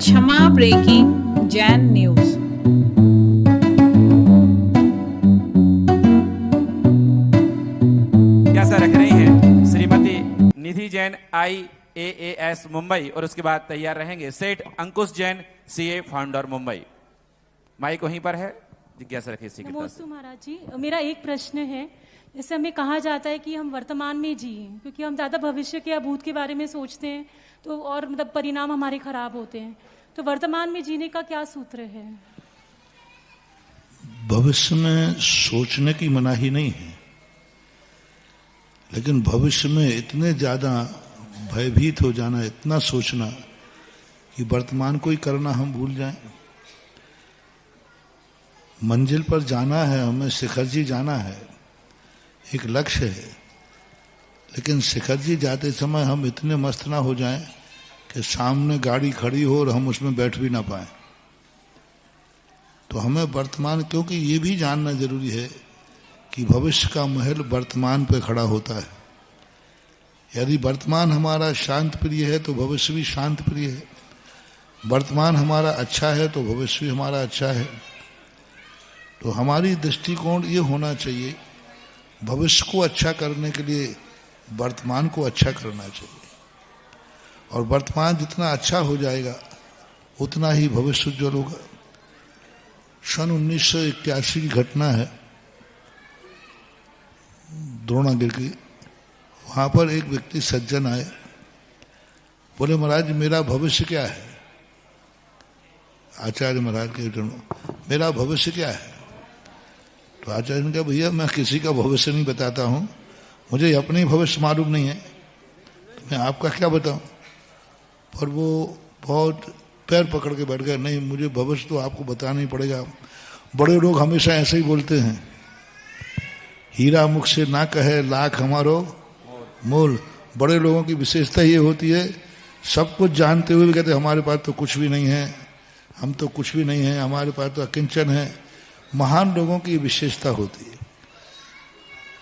क्षमा breaking Jain news. जिज्ञासा रख रही हैं श्रीमती निधि जैन IAAS मुंबई, और उसके बाद तैयार रहेंगे Seth Ankush Jain CA founder Mumbai. Mike वहीं पर है, जिज्ञासा रखिए इसी की तरफ। नमस्ते महाराज जी, मेरा एक प्रश्न है। जैसे हमें कहा जाता है कि हम वर्तमान में जिए, क्योंकि हम ज़्यादा भविष्य के या भूत के बारे में सोचते हैं तो और मतलब परिणाम हमारे खराब होते हैं। तो वर्तमान में जीने का क्या सूत्र है? भविष्य में सोचने की मनाही नहीं है, लेकिन भविष्य में इतने ज्यादा भयभीत हो जाना, इतना सोचना कि वर्तमान को ही करना हम भूल जाएं। मंजिल पर जाना है, हमें शिखर जी जाना है, एक लक्ष्य है, लेकिन शिखर जी जाते समय हम इतने मस्त ना हो जाएं कि सामने गाड़ी खड़ी हो और हम उसमें बैठ भी ना पाए। तो हमें वर्तमान, क्योंकि ये भी जानना जरूरी है कि भविष्य का महल वर्तमान पे खड़ा होता है। यदि वर्तमान हमारा शांत प्रिय है तो भविष्य भी शांत प्रिय है। वर्तमान हमारा अच्छा है तो भविष्य भी हमारा अच्छा है। तो हमारी दृष्टिकोण ये होना चाहिए, भविष्य को अच्छा करने के लिए वर्तमान को अच्छा करना चाहिए, और वर्तमान जितना अच्छा हो जाएगा उतना ही भविष्य उज्ज्वल होगा। सन 1981 की घटना है, द्रोणागिरी की। वहां पर एक व्यक्ति सज्जन आए, बोले महाराज मेरा भविष्य क्या है? आचार्य महाराज के मेरा भविष्य क्या है? तो आचार्य ने कहा भैया मैं किसी का भविष्य नहीं बताता हूं, मुझे अपने भविष्य मालूम नहीं है, तो मैं आपका क्या बताऊं? पर वो बहुत पैर पकड़ के बैठ गए, नहीं मुझे भविष्य तो आपको बताना ही पड़ेगा। बड़े लोग हमेशा ऐसे ही बोलते हैं, हीरा मुख से ना कहे लाख हमारो मोल। बड़े लोगों की विशेषता ये होती है, सब कुछ जानते हुए भी कहते हमारे पास तो कुछ भी नहीं है, हम तो कुछ भी नहीं है, हमारे पास तो अकिंचन है। महान लोगों की विशेषता होती है।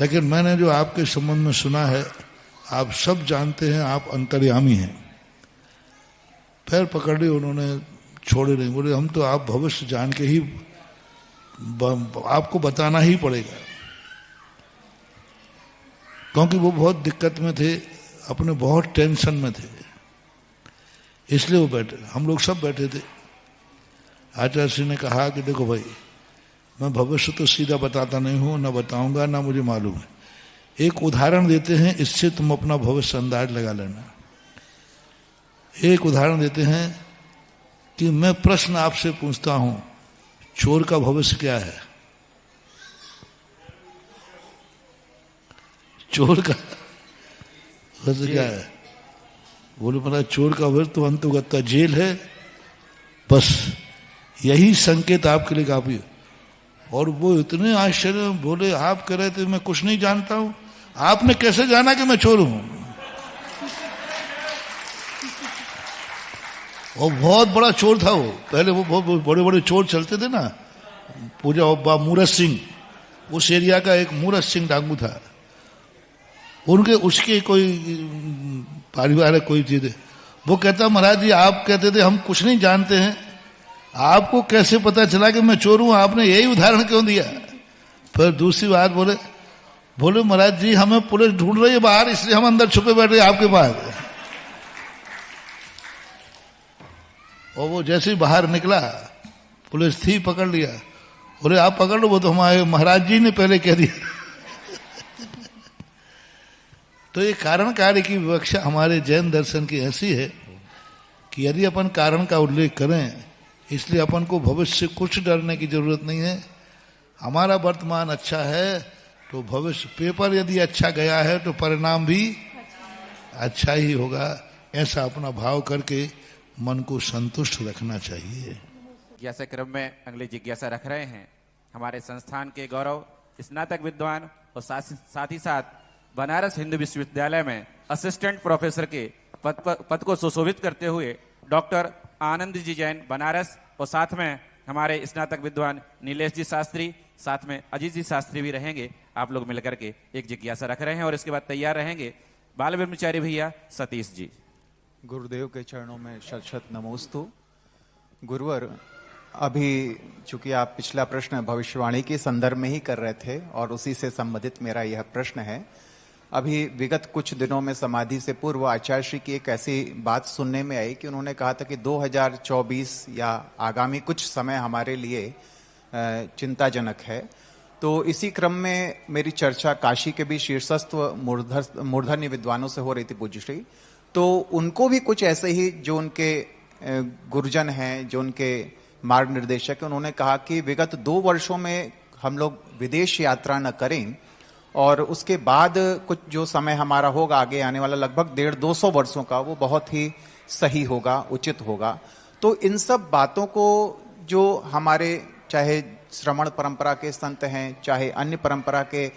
लेकिन मैंने जो आपके संबंध में सुना है, आप सब जानते हैं, आप अंतर्यामी हैं। पैर पकड़ लिए उन्होंने, छोड़े नहीं, बोले हम तो आप भविष्य जान के ही आपको बताना ही पड़ेगा। क्योंकि वो बहुत दिक्कत में थे, अपने बहुत टेंशन में थे, इसलिए वो बैठे, हम लोग सब बैठे थे। आचार्य श्री ने कहा कि देखो भाई, मैं भविष्य तो सीधा बताता नहीं हूं, ना बताऊंगा, ना मुझे मालूम है। एक उदाहरण देते हैं, इससे तुम अपना भविष्य अंदाज लगा लेना। एक उदाहरण देते हैं कि मैं प्रश्न आपसे पूछता हूं, चोर का भविष्य क्या है? चोर का भविष्य क्या है? बोले मतलब चोर का भविष्य तो अंतुगत्ता जेल है, बस यही संकेत आपके लिए काफी है। और वो इतने आश्चर्य में बोले, आप कह रहे थे मैं कुछ नहीं जानता हूं, आपने कैसे जाना कि मैं चोर हूं? और बहुत बड़ा चोर था वो। पहले वो बहुत बड़े बड़े चोर चलते थे ना, पूजा अब्बा मूरत सिंह, उस एरिया का एक मूरत सिंह डाकू था। उनके उसके कोई पारिवारिक कोई चीज, वो कहता महाराज जी आप कहते थे हम कुछ नहीं जानते हैं, आपको कैसे पता चला कि मैं चोर हूं? आपने यही उदाहरण क्यों दिया? फिर दूसरी बात बोले महाराज जी हमें पुलिस ढूंढ रही है बाहर, इसलिए हम अंदर छुपे बैठे आपके पास। और वो जैसे ही बाहर निकला, पुलिस थी, पकड़ लिया। बोले आप पकड़ लो, वो तो हमारे महाराज जी ने पहले कह दिया। तो ये कारण कार्य की विवक्षा हमारे जैन दर्शन की ऐसी है कि यदि अपन कारण का उल्लेख करें, इसलिए अपन को भविष्य से कुछ डरने की जरूरत नहीं है। हमारा वर्तमान अच्छा है तो भविष्य, पेपर यदि अच्छा गया है तो परिणाम भी अच्छा ही होगा। ऐसा अपना भाव करके मन को संतुष्ट रखना चाहिए। जिज्ञासा क्रम में अगली जिज्ञासा रख रहे हैं हमारे संस्थान के गौरव स्नातक विद्वान और साथ ही साथ बनारस हिंदू विश्वविद्यालय में असिस्टेंट प्रोफेसर के पद को सुशोभित करते हुए डॉक्टर आनंद जी जैन बनारस, और साथ में हमारे स्नातक विद्वान नीलेश जी शास्त्री, साथ में अजीत जी शास्त्री भी रहेंगे। आप लोग मिलकर के एक जिज्ञासा रख रहे हैं, और इसके बाद तैयार रहेंगे बाल ब्रह्मचारी भैया सतीश जी। गुरुदेव के चरणों में शत शत नमोस्तु। गुरुवर, अभी चूंकि आप पिछला प्रश्न भविष्यवाणी के संदर्भ में ही कर रहे थे और उसी से संबंधित मेरा यह प्रश्न है। अभी विगत कुछ दिनों में समाधि से पूर्व आचार्य श्री की एक ऐसी बात सुनने में आई कि उन्होंने कहा था कि 2024 या आगामी कुछ समय हमारे लिए चिंताजनक है। तो इसी क्रम में मेरी चर्चा काशी के भी शीर्षस्थ मूर्धन्य विद्वानों से हो रही थी पूज्य श्री, तो उनको भी कुछ ऐसे ही जो उनके गुरुजन हैं, जो उनके मार्ग निर्देशक हैं, उन्होंने कहा कि विगत 2 वर्षों में हम लोग विदेश यात्रा न करें और उसके बाद कुछ जो समय हमारा होगा आगे आने वाला लगभग 150-200 वर्षों का, वो बहुत ही सही होगा, उचित होगा। तो इन सब बातों को जो हमारे चाहे श्रमण परंपरा के संत हैं, चाहे अन्य परंपरा के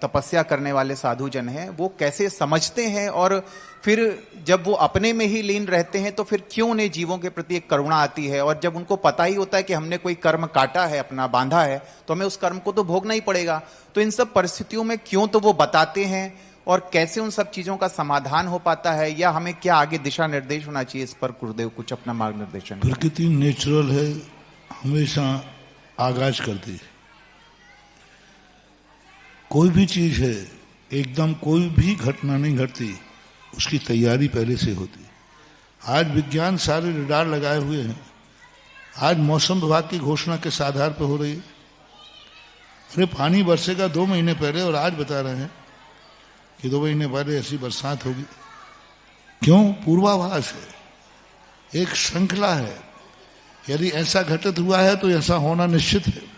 तपस्या करने वाले साधु जन हैं, वो कैसे समझते हैं और फिर जब वो अपने में ही लीन रहते हैं तो फिर क्यों उन्हें जीवों के प्रति एक करुणा आती है? और जब उनको पता ही होता है कि हमने कोई कर्म काटा है, अपना बांधा है, तो हमें उस कर्म को तो भोगना ही पड़ेगा। तो इन सब परिस्थितियों में क्यों तो वो बताते हैं और कैसे उन सब चीजों का समाधान हो पाता है, या हमें क्या आगे दिशा निर्देश होना चाहिए इस पर गुरुदेव कुछ अपना मार्गदर्शन? प्रकृति नेचुरल है, हमेशा आगाज करती है। कोई भी चीज है, एकदम कोई भी घटना नहीं घटती, उसकी तैयारी पहले से होती। आज विज्ञान सारे रडार लगाए हुए हैं। आज मौसम विभाग की घोषणा किस आधार पर हो रही है? अरे पानी बरसेगा 2 महीने पहले और आज बता रहे हैं कि 2 महीने पहले ऐसी बरसात होगी। क्यों? पूर्वाभास है, एक श्रृंखला है। यदि ऐसा घटित हुआ है तो ऐसा होना निश्चित है।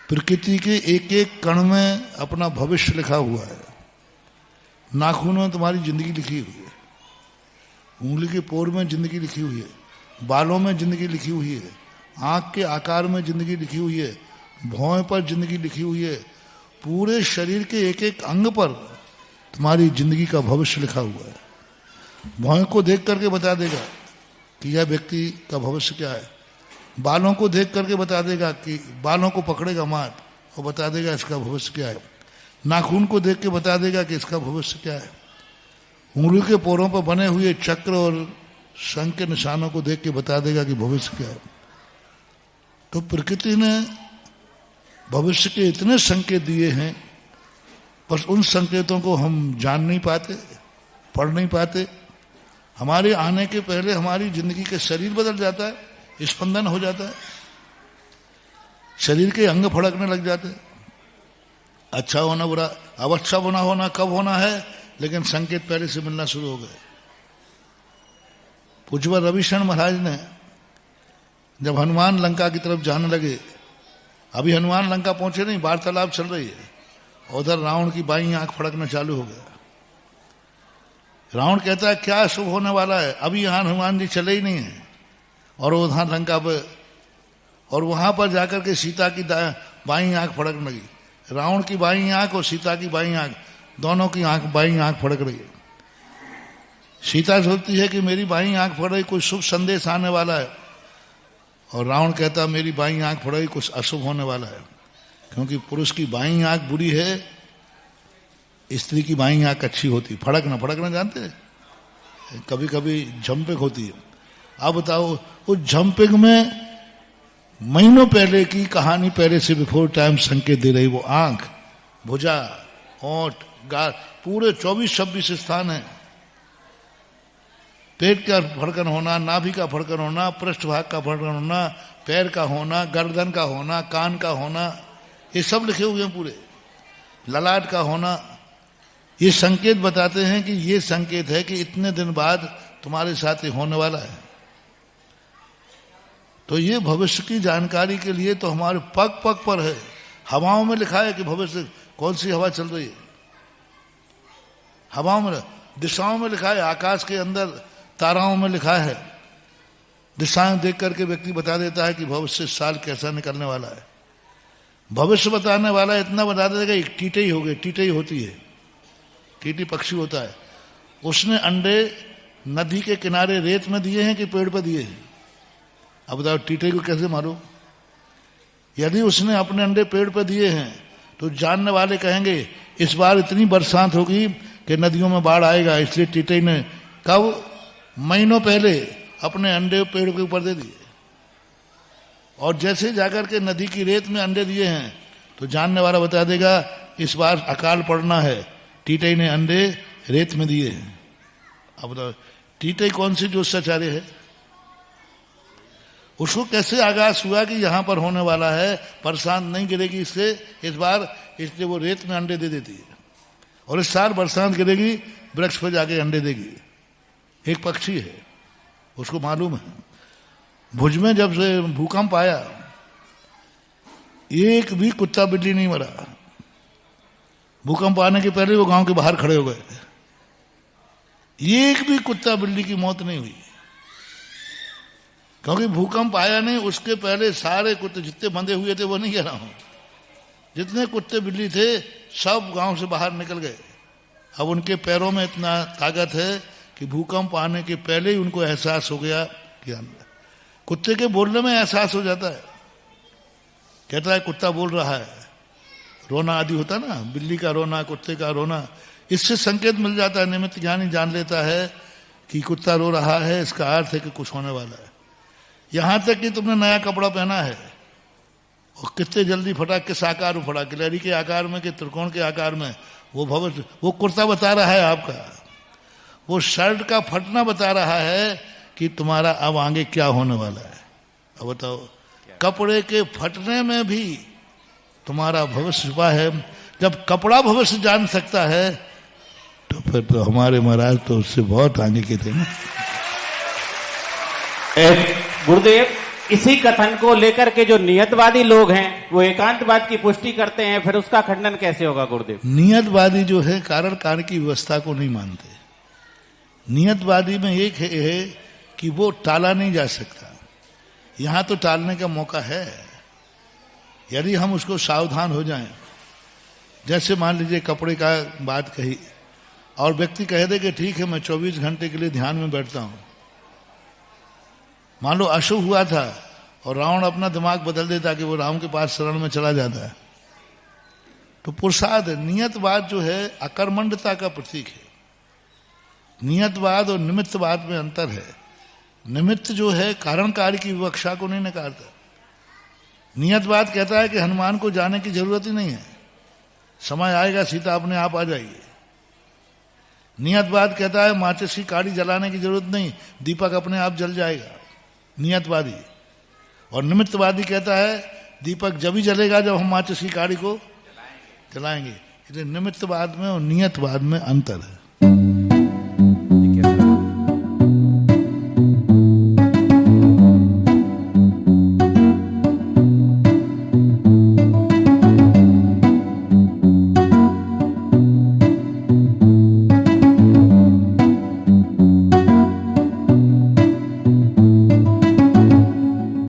प्रकृति के एक एक कण में अपना भविष्य लिखा हुआ है। नाखून में तुम्हारी जिंदगी लिखी हुई है, उंगली के पोर में जिंदगी लिखी हुई है, बालों में जिंदगी लिखी हुई है, आंख के आकार में जिंदगी लिखी हुई है, भौं पर जिंदगी लिखी हुई है। पूरे शरीर के एक एक अंग पर तुम्हारी जिंदगी का भविष्य लिखा हुआ है। भौं को देख करके बता देगा कि यह व्यक्ति का भविष्य क्या है। बालों को देख करके बता देगा कि बालों को पकड़ेगा मार और बता देगा इसका भविष्य क्या है। नाखून को देख के बता देगा कि इसका भविष्य क्या है। उंगली के पोरों पर बने हुए चक्र और शंख के निशानों को देख के बता देगा कि भविष्य क्या है। तो प्रकृति ने भविष्य के इतने संकेत दिए हैं, बस उन संकेतों को हम जान नहीं पाते, पढ़ नहीं पाते। हमारे आने के पहले हमारी जिंदगी के शरीर बदल जाता है, स्पंदन हो जाता है, शरीर के अंग फड़कने लग जाते हैं। अच्छा होना बुरा, अब अच्छा होना कब होना है, लेकिन संकेत पहले से मिलना शुरू हो गए। पूज्य रविशरण महाराज ने जब हनुमान लंका की तरफ जाने लगे, अभी हनुमान लंका पहुंचे नहीं, वार्तालाप चल रही है, उधर रावण की बाईं आंख फड़कना चालू हो गया। रावण कहता है क्या शुभ होने वाला है, अभी यहां हनुमान जी चले ही नहीं है, और उधर लंका पर, और वहां पर जाकर के सीता की बाईं आंख फड़कने लगी। रावण की बाईं आंख और सीता की बाईं आंख, दोनों की बाईं आंख फड़क रही है। सीता सोचती है कि मेरी बाईं आंख फड़ रही, कोई शुभ संदेश आने वाला है, और रावण कहता मेरी बाईं आंख फड़ रही, कुछ अशुभ होने वाला है। क्योंकि पुरुष की बाईं आंख बुरी है, स्त्री की बाईं आंख अच्छी होती। फड़कना जानते हैं, कभी कभी जंपिंग होती है। अब बताओ उस जंपिंग में महीनों पहले की कहानी पहले से बिफोर टाइम संकेत दे रही। वो आंख, भुजा, होंठ, गाल, पूरे 24-26 स्थान है। पेट का फड़कन होना, नाभि का फड़कन होना, पृष्ठभाग का फड़कन होना, पैर का होना, गर्दन का होना, कान का होना, ये सब लिखे हुए हैं पूरे। ललाट का होना, ये संकेत बताते हैं कि ये संकेत है कि इतने दिन बाद तुम्हारे साथ ये होने वाला है। तो ये भविष्य की जानकारी के लिए तो हमारे पग पग पर है। हवाओं में लिखा है कि भविष्य कौन सी हवा चल रही है, हवाओं में, दिशाओं में लिखा है, आकाश के अंदर ताराओं में लिखा है। दिशाएं देख करके व्यक्ति बता देता है कि भविष्य साल कैसा निकलने वाला है। भविष्य बताने वाला इतना बता देगा, एक टीटई हो गई, टीटई होती है, टीटी पक्षी होता है, उसने अंडे नदी के किनारे रेत में दिए हैं कि पेड़ पर दिए हैं? अब बताओ टीटे को कैसे मारो? यदि उसने अपने अंडे पेड़ पर दिए हैं तो जानने वाले कहेंगे इस बार इतनी बरसात होगी कि नदियों में बाढ़ आएगा, इसलिए टीटे ने कब? महीनों पहले अपने अंडे पेड़ के ऊपर दे दिए, और जैसे जाकर के नदी की रेत में अंडे दिए हैं तो जानने वाला बता देगा इस बार अकाल पड़ना है, टीटई ने अंडे रेत में दिए हैं। अब बताओ टीटई कौन सी जो सचार्य है? उसको कैसे आगाज हुआ कि यहां पर होने वाला है, बरसात नहीं गिरेगी इससे इस बार, इसलिए वो रेत में अंडे दे देती है, और इस साल बरसात गिरेगी वृक्ष पर जाके अंडे देगी। एक पक्षी है, उसको मालूम है। भुज में जब से भूकंप आया एक भी कुत्ता बिल्ली नहीं मरा। भूकंप आने के पहले वो गांव के बाहर खड़े हो गए, एक भी कुत्ता बिल्ली की मौत नहीं हुई, क्योंकि भूकंप आया नहीं। उसके पहले सारे कुत्ते जितने बंधे हुए थे, वो नहीं कह रहा हूं, जितने कुत्ते बिल्ली थे सब गांव से बाहर निकल गए। अब उनके पैरों में इतना ताकत है कि भूकंप आने के पहले ही उनको एहसास हो गया कि कुत्ते के बोलने में एहसास हो जाता है, कहता है कुत्ता बोल रहा है, रोना आदि होता ना, बिल्ली का रोना, कुत्ते का रोना, इससे संकेत मिल जाता है। निमित्त ज्ञानी जान लेता है कि कुत्ता रो रहा है, इसका अर्थ है कि कुछ होने वाला है। यहां तक कि तुमने नया कपड़ा पहना है और कितने जल्दी फटा, किस आकार में फटा, गिलहरी के आकार में कि त्रिकोण के आकार में, वो भविष्य, वो कुर्ता बता रहा है आपका, वो शर्ट का फटना बता रहा है कि तुम्हारा अब आगे क्या होने वाला है। अब बताओ कपड़े के फटने में भी तुम्हारा भविष्य छुपा है। जब कपड़ा भविष्य जान सकता है तो फिर तो हमारे महाराज तो उससे बहुत आगे के थे ना। गुरुदेव, इसी कथन को लेकर के जो नियतवादी लोग हैं वो एकांतवाद की पुष्टि करते हैं, फिर उसका खंडन कैसे होगा गुरुदेव? नियतवादी जो है कारण कारण की व्यवस्था को नहीं मानते। नियतवादी में एक है कि वो टाला नहीं जा सकता, यहां तो टालने का मौका है यदि हम उसको सावधान हो जाएं। जैसे मान लीजिए कपड़े का बात कही और व्यक्ति कह दे कि ठीक है मैं 24 घंटे के लिए ध्यान में बैठता हूं। मान लो अशुभ हुआ था और रावण अपना दिमाग बदल देता कि वो राम के पास शरण में चला जाता है, तो पुरुषार्थ है। नियतवाद जो है अकर्मण्यता का प्रतीक है। नियतवाद और निमित्तवाद में अंतर है। निमित्त जो है कारण कार्य की विवक्षा को नहीं नकारता। नियतवाद कहता है कि हनुमान को जाने की जरूरत ही नहीं है, समय आएगा सीता अपने आप आ जाएगी। नियतवाद कहता है माचिस की काड़ी जलाने की जरूरत नहीं, दीपक अपने आप जल जाएगा, नियतवादी। और निमित्तवादी कहता है दीपक जब ही जलेगा जब हम माचिस की काड़ी को जलाएंगे। इसलिए निमित्तवाद में और नियतवाद में अंतर है।